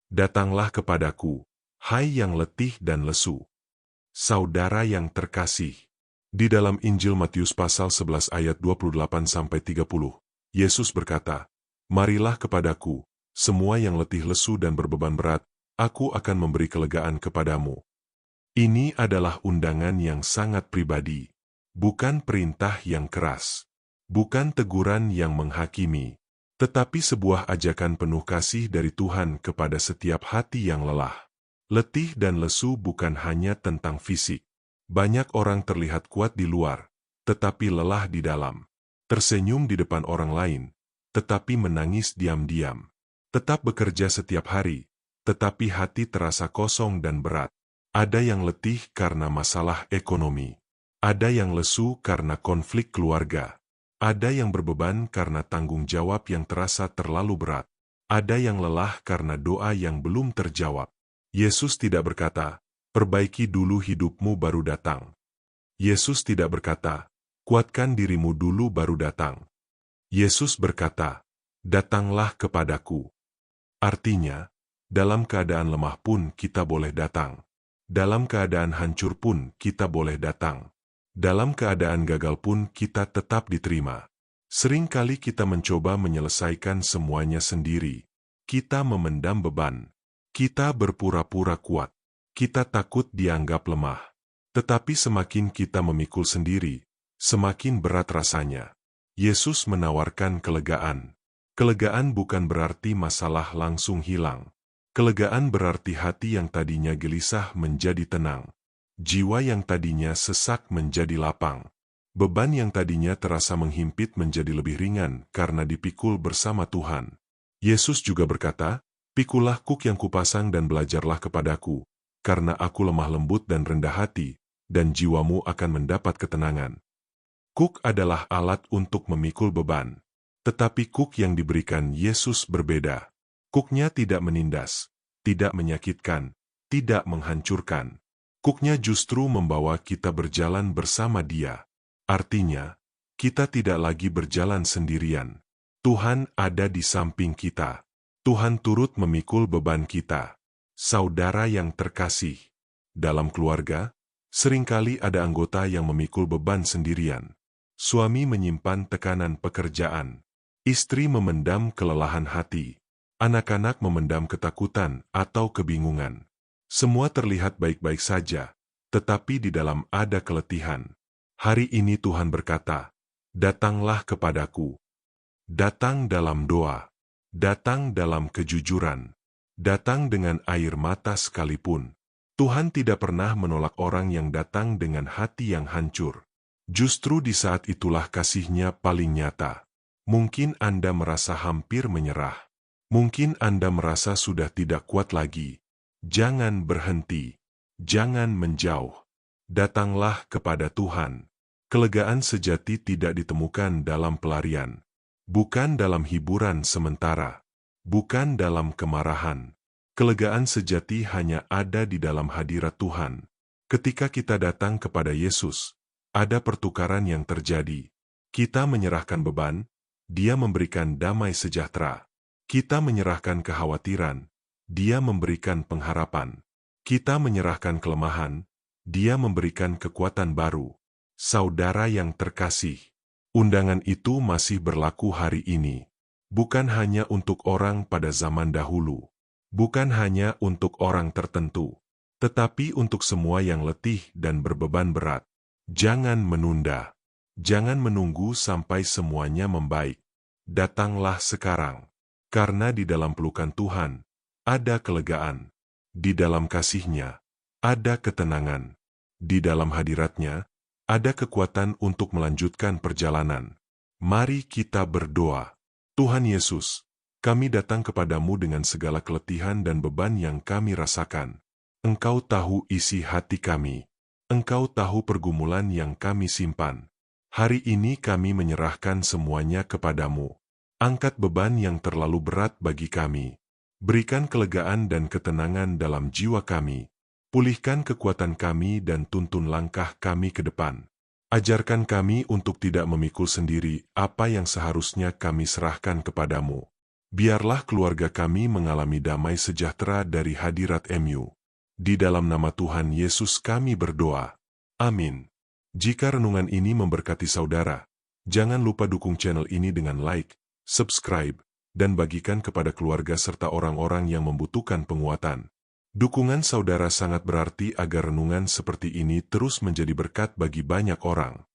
Datanglah kepadaku, hai yang letih dan lesu. Saudara yang terkasih. Di dalam Injil Matius pasal 11 ayat 28-30, Yesus berkata, "Marilah kepadaku, semua yang letih lesu dan berbeban berat, aku akan memberi kelegaan kepadamu." Ini adalah undangan yang sangat pribadi, bukan perintah yang keras, bukan teguran yang menghakimi, tetapi sebuah ajakan penuh kasih dari Tuhan kepada setiap hati yang lelah. Letih dan lesu bukan hanya tentang fisik. Banyak orang terlihat kuat di luar, tetapi lelah di dalam. Tersenyum di depan orang lain, tetapi menangis diam-diam. Tetap bekerja setiap hari, tetapi hati terasa kosong dan berat. Ada yang letih karena masalah ekonomi. Ada yang lesu karena konflik keluarga. Ada yang berbeban karena tanggung jawab yang terasa terlalu berat. Ada yang lelah karena doa yang belum terjawab. Yesus tidak berkata, "Perbaiki dulu hidupmu baru datang." Yesus tidak berkata, "Kuatkan dirimu dulu baru datang." Yesus berkata, "Datanglah kepadaku." Artinya, dalam keadaan lemah pun kita boleh datang. Dalam keadaan hancur pun kita boleh datang. Dalam keadaan gagal pun kita tetap diterima. Seringkali kita mencoba menyelesaikan semuanya sendiri. Kita memendam beban. Kita berpura-pura kuat. Kita takut dianggap lemah. Tetapi semakin kita memikul sendiri, semakin berat rasanya. Yesus menawarkan kelegaan. Kelegaan bukan berarti masalah langsung hilang. Kelegaan berarti hati yang tadinya gelisah menjadi tenang. Jiwa yang tadinya sesak menjadi lapang. Beban yang tadinya terasa menghimpit menjadi lebih ringan karena dipikul bersama Tuhan. Yesus juga berkata, "Pikulah kuk yang kupasang dan belajarlah kepadaku, karena aku lemah lembut dan rendah hati, dan jiwamu akan mendapat ketenangan." Kuk adalah alat untuk memikul beban. Tetapi kuk yang diberikan Yesus berbeda. Kuknya tidak menindas, tidak menyakitkan, tidak menghancurkan. Kuknya justru membawa kita berjalan bersama Dia. Artinya, kita tidak lagi berjalan sendirian. Tuhan ada di samping kita. Tuhan turut memikul beban kita. Saudara yang terkasih, dalam keluarga, seringkali ada anggota yang memikul beban sendirian. Suami menyimpan tekanan pekerjaan. Istri memendam kelelahan hati. Anak-anak memendam ketakutan atau kebingungan. Semua terlihat baik-baik saja, tetapi di dalam ada keletihan. Hari ini Tuhan berkata, "Datanglah kepadaku." Datang dalam doa. Datang dalam kejujuran. Datang dengan air mata sekalipun. Tuhan tidak pernah menolak orang yang datang dengan hati yang hancur. Justru di saat itulah kasih-Nya paling nyata. Mungkin Anda merasa hampir menyerah. Mungkin Anda merasa sudah tidak kuat lagi. Jangan berhenti. Jangan menjauh. Datanglah kepada Tuhan. Kelegaan sejati tidak ditemukan dalam pelarian. Bukan dalam hiburan sementara. Bukan dalam kemarahan. Kelegaan sejati hanya ada di dalam hadirat Tuhan. Ketika kita datang kepada Yesus, ada pertukaran yang terjadi. Kita menyerahkan beban, Dia memberikan damai sejahtera. Kita menyerahkan kekhawatiran, Dia memberikan pengharapan. Kita menyerahkan kelemahan, Dia memberikan kekuatan baru. Saudara yang terkasih, undangan itu masih berlaku hari ini. Bukan hanya untuk orang pada zaman dahulu. Bukan hanya untuk orang tertentu. Tetapi untuk semua yang letih dan berbeban berat. Jangan menunda. Jangan menunggu sampai semuanya membaik. Datanglah sekarang. Karena di dalam pelukan Tuhan, ada kelegaan. Di dalam kasih-Nya, ada ketenangan. Di dalam hadirat-Nya, ada kekuatan untuk melanjutkan perjalanan. Mari kita berdoa. Tuhan Yesus, kami datang kepadamu dengan segala keletihan dan beban yang kami rasakan. Engkau tahu isi hati kami. Engkau tahu pergumulan yang kami simpan. Hari ini kami menyerahkan semuanya kepadamu. Angkat beban yang terlalu berat bagi kami. Berikan kelegaan dan ketenangan dalam jiwa kami. Pulihkan kekuatan kami dan tuntun langkah kami ke depan. Ajarkan kami untuk tidak memikul sendiri apa yang seharusnya kami serahkan kepadamu. Biarlah keluarga kami mengalami damai sejahtera dari hadirat MU. Di dalam nama Tuhan Yesus kami berdoa. Amin. Jika renungan ini memberkati saudara, jangan lupa dukung channel ini dengan like, subscribe, dan bagikan kepada keluarga serta orang-orang yang membutuhkan penguatan. Dukungan saudara sangat berarti agar renungan seperti ini terus menjadi berkat bagi banyak orang.